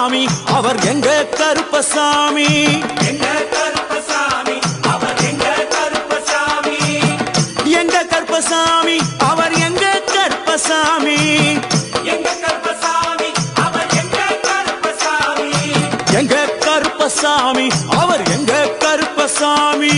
கருப்பசாமி அவர் எங்க கருப்பசாமி. எங்க கருப்பசாமி அவர் எங்க கருப்பசாமி. எங்க கருப்பசாமி அவர் எங்க கருப்பசாமி. எங்க கருப்பசாமி அவர் எங்க கருப்பசாமி. எங்க கருப்பசாமி அவர் எங்க கருப்பசாமி.